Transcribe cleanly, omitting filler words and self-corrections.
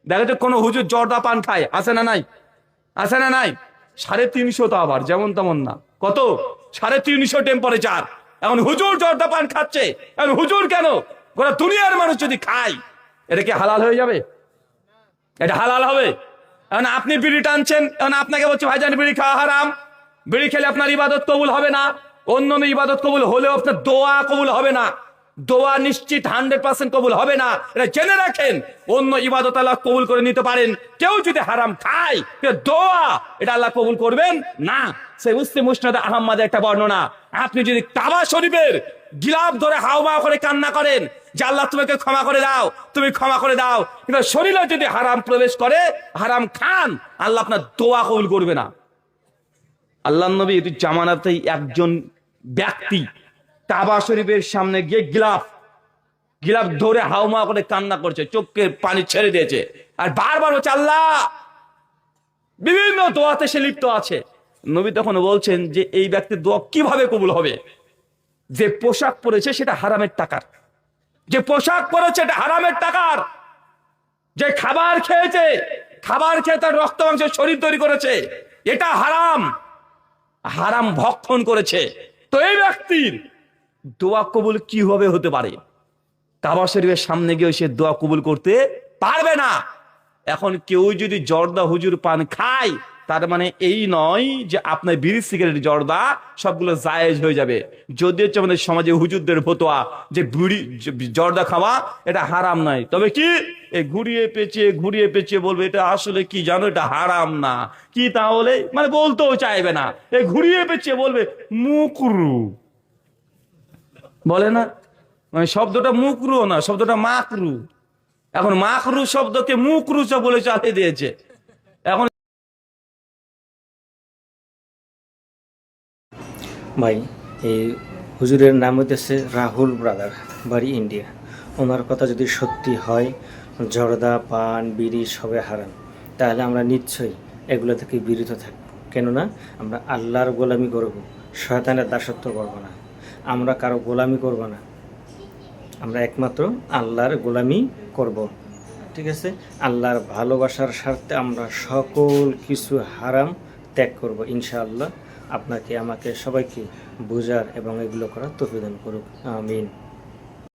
দেখো তো কোনো হুজুর জর্দা পান খায়, আছে না নাই? আছে না নাই? 350 তো আবার যেমন তেমন না, কত 350 টেম্পারেচার। এখন হুজুর জর্দা পান খাচ্ছে, এখন হুজুর কেন, গোটা দুনিয়ার মানুষ যদি খায়, এটা কি হালাল হয়ে যাবে? এটা হালাল হবে? এখন আপনি বিড়ি টানছেন, এখন আপনাকে বলছে ভাইজান বিড়ি খাওয়া হারাম, বিড়ি খেলে আপনার ইবাদত কবুল হবে না, অন্য ইবাদত কবুল হলেও আপনার দোয়া কবুল হবে না, দোয়া নিশ্চিত 100% কবুল হবে না, এটা জেনে রাখেন। অন্য ইবাদত আল্লাহ কবুল করে নিতে পারেন, কেউ যদি হারাম খায় দোয়া এটা আল্লাহ কবুল করবেন না। সেই মুসলিম মুসনাদ আহমদের একটা বর্ণনা, আপনি যদি কাবা শরীফের গিলাফ ধরে হাওমাও করে কান্না করেন যে আল্লাহ তোমাকে ক্ষমা করে দাও, তুমি ক্ষমা করে দাও, কিন্তু শরীরে যদি হারাম প্রবেশ করে, হারাম খান, আল্লাহ আপনার দোয়া কবুল করবে না। আল্লাহ নবী জামানাতেই একজন ব্যক্তি কাবা শরীফের সামনে গিয়ে গিলাফ ধরে হাওমা করে কান্না করছে, চোখের পানি ছেড়ে দিয়েছে, আর বারবার বলছে আল্লাহ, বিভিন্ন দোয়াতে সে লিপ্ত আছে। নবী তখন বলছেন যে এই ব্যক্তির দোয়া কিভাবে কবুল হবে? যে পোশাক পরেছে সেটা হারামের টাকার, যে পোশাক পরেছে এটা হারামের টাকার, যে খাবার খেয়েছে, খাবার খেয়ে তার রক্ত মাংসের শরীর তৈরি করেছে, এটা হারাম, হারাম ভক্ষণ করেছে। তো এই ব্যক্তির দোয়া কবুল কিভাবে হতে পারে? কাবা শরীফের সামনে গিয়ে সে দোয়া কবুল করতে পারবে না। এখন কেউ যদি জর্দা হুজুর পান খায়, তার মানে এই নয় যে আপনার বিড়ি সিগারেট জর্দা সবগুলো জায়েজ হয়ে যাবে। যদিও আমাদের সমাজে হুজুরদের ফতোয়া যে বিড়ি জর্দা খাওয়া এটা হারাম নয়, তবে কি এই ঘুরিয়ে পেঁচিয়ে বলবে এটা আসলে কি জানো, এটা হারাম না। কি তাহলে মানে বলতেও চাইবে না, এই ঘুরিয়ে পেঁচিয়ে বলবে মুকরু, বলে না, মানে শব্দটা মুকরু না, শব্দটা মাকরু। এখন মাকরু শব্দকে মুকরু বলে চালিয়ে দিয়েছে। এখন ভাই, এই হুজুরের নাম হইতেছে রাহুল ব্রাদার, বাড়ি ইন্ডিয়া। ওনার কথা যদি সত্যি হয় জর্দা পান বিড়ি সবে হারাম, তাহলে আমরা নিশ্চয়ই এগুলো থেকে বিরত থাকব। কেননা আমরা আল্লাহর গোলামি করব, শয়তানের দাসত্ব করব না, আমরা কারো গোলামি করব না, আমরা একমাত্র আল্লাহর গোলামি করব। ঠিক আছে? আল্লাহর ভালোবাসার স্বার্থে আমরা সকল কিছু হারাম ত্যাগ করব ইনশাআল্লাহ। আপনাকে আমাকে সবাইকে বোঝার এবং এগুলো করার তৌফিক দান করুক, আমিন।